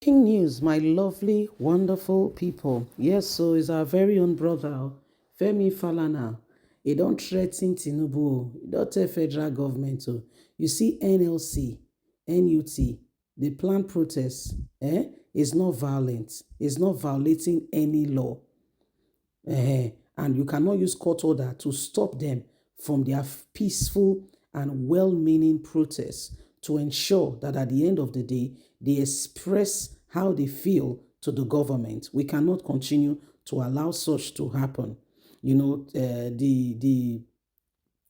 Breaking news, my lovely, wonderful people. Yes, so it's our very own brother, Femi Falana. He don't threaten Tinubu. He don't tell federal government. Oh. You see NLC, NUT, the planned protest, is not violent. It's not violating any law. And you cannot use court order to stop them from their peaceful and well-meaning protests to ensure that at the end of the day, they express how they feel to the government. We cannot continue to allow such to happen. The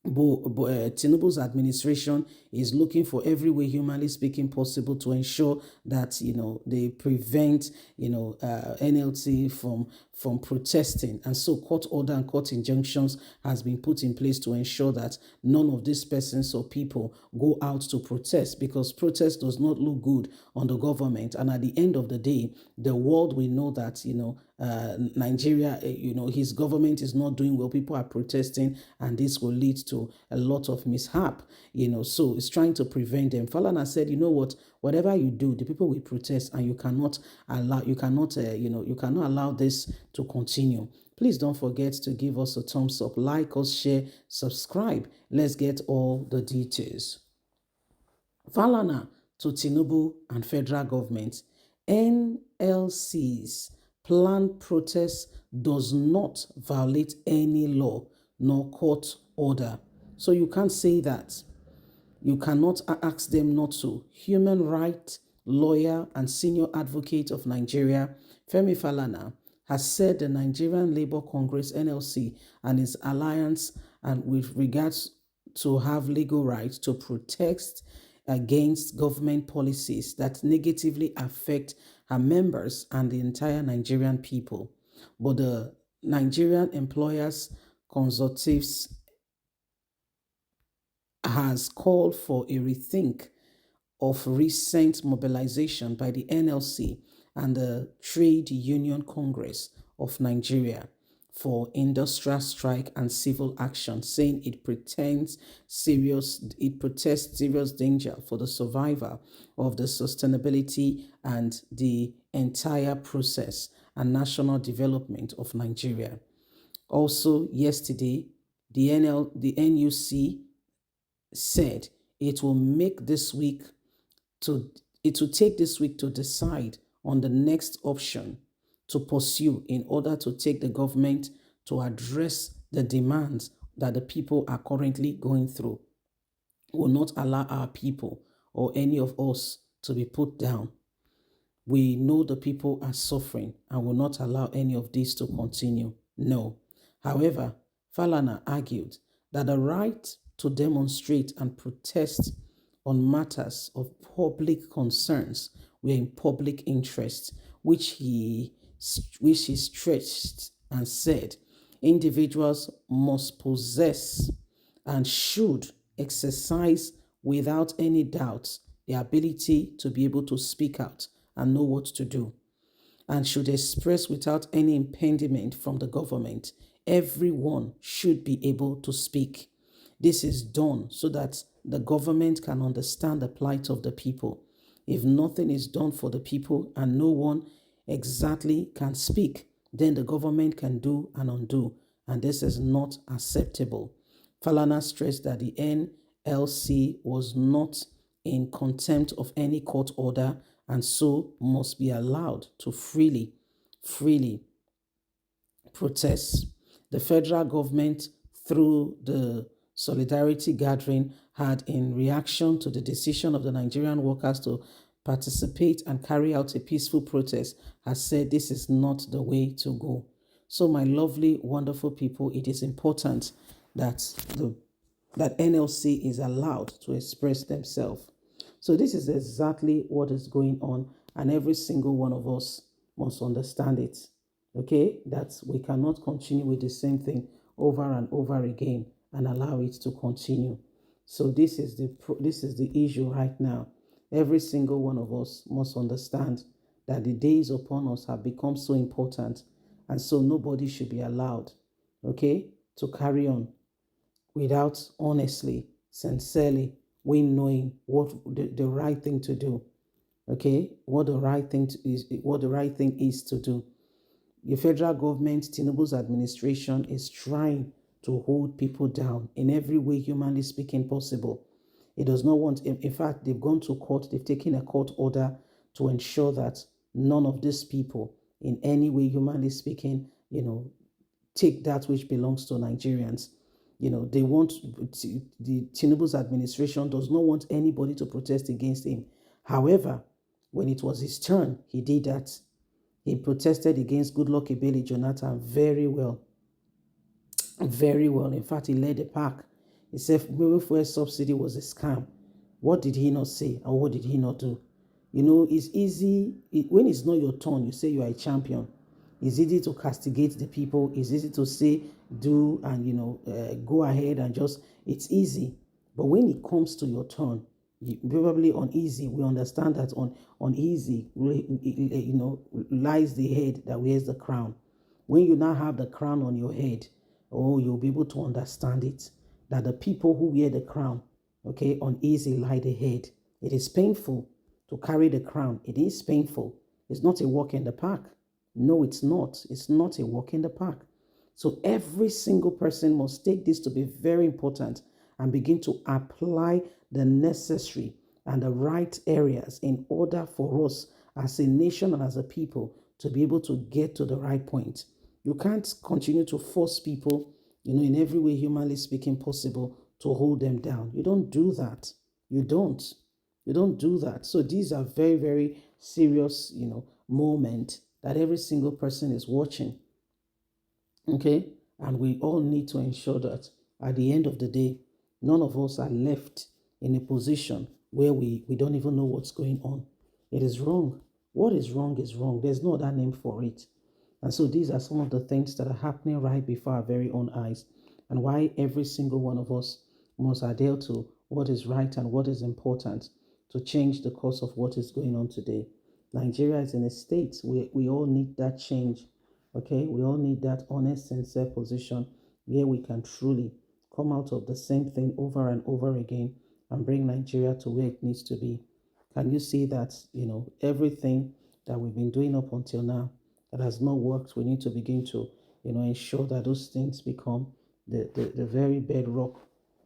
Tinubu's administration is looking for every way humanly speaking possible to ensure that they prevent NLT from protesting, and so court order and court injunctions has been put in place to ensure that none of these persons or people go out to protest, because protest does not look good on the government, and at the end of the day the world will know that Nigeria, his government is not doing well. People are protesting, and this will lead to a lot of mishap. So it's trying to prevent them. Falana said, you know what? Whatever you do, the people will protest, and you cannot allow this to continue. Please don't forget to give us a thumbs up, like us, share, subscribe. Let's get all the details. Falana to Tinubu and federal government. NLC's planned protest does not violate any law nor court order. So you can't say that. You cannot ask them not to. Human rights lawyer and senior advocate of Nigeria, Femi Falana, has said the Nigerian Labour Congress, NLC, and its alliance, and with regards to have legal rights to protest against government policies that negatively affect her members and the entire Nigerian people. But the Nigerian Employers Consultatives has called for a rethink of recent mobilization by the NLC and the Trade Union Congress of Nigeria for industrial strike and civil action, saying it presents serious danger for the survival of the sustainability and the entire process and national development of Nigeria. Also, yesterday, the NUC said it will take this week to decide on the next option to pursue in order to take the government to address the demands that the people are currently going through. Will not allow our people or any of us to be put down. We know the people are suffering and will not allow any of this to continue. No. However, Falana argued that the right to demonstrate and protest on matters of public concerns were in public interest, which he stretched and said individuals must possess and should exercise without any doubt the ability to be able to speak out and know what to do, and should express without any impediment from the government. Everyone should be able to speak. This is done so that the government can understand the plight of the people. If nothing is done for the people and no one exactly can speak, then the government can do and undo, and this is not acceptable. Falana stressed that the NLC was not in contempt of any court order and so must be allowed to freely protest. The federal government, through the solidarity gathering had, in reaction to the decision of the Nigerian workers to participate and carry out a peaceful protest, has said this is not the way to go. So my lovely, wonderful people, it is important that that NLC is allowed to express themselves. So this is exactly what is going on, and every single one of us must understand it. Okay, that we cannot continue with the same thing over and over again and allow it to continue. So this is the issue right now. Every single one of us must understand that the days upon us have become so important, and so nobody should be allowed, okay, to carry on without honestly, sincerely, we knowing what the right thing to do. okay, what the right thing is to do. The federal government, Tinubu's administration, is trying to hold people down in every way humanly speaking possible. It does not want, in fact, they've gone to court, they've taken a court order to ensure that none of these people, in any way humanly speaking, take that which belongs to Nigerians. They want, the Tinubu's administration does not want anybody to protest against him. However, when it was his turn, he did that. He protested against Goodluck Ebele Jonathan very well. Very well. In fact, he led the pack. He said moving fuel subsidy was a scam. What did he not say, or what did he not do? It's easy. When it's not your turn, you say you are a champion. It's easy to castigate the people. It's easy to say, do, and, go ahead and just, it's easy. But when it comes to your turn, probably on easy, we understand that on easy, lies the head that wears the crown. When you now have the crown on your head, oh, you'll be able to understand it. That the people who wear the crown, okay, on easy lie the head. It is painful to carry the crown. It is painful. It's not a walk in the park. No, it's not. It's not a walk in the park. So every single person must take this to be very important and begin to apply the necessary and the right areas in order for us as a nation and as a people to be able to get to the right point. You can't continue to force people, in every way humanly speaking possible, to hold them down. You don't do that. You don't. You don't do that. So these are very, very serious, moment that every single person is watching. Okay? And we all need to ensure that at the end of the day, none of us are left in a position where we don't even know what's going on. It is wrong. What is wrong is wrong. There's no other name for it. And so these are some of the things that are happening right before our very own eyes, and why every single one of us must adhere to what is right and what is important to change the course of what is going on today. Nigeria is in a state where we all need that change. Okay, we all need that honest, sincere position where we can truly come out of the same thing over and over again and bring Nigeria to where it needs to be. Can you see that, everything that we've been doing up until now that has not worked, we need to begin to, ensure that those things become the very bedrock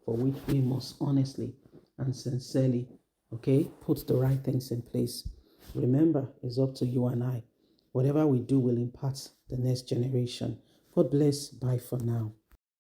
for which we must honestly and sincerely, okay, put the right things in place. Remember, it's up to you and I. Whatever we do will impact the next generation. God bless. Bye for now.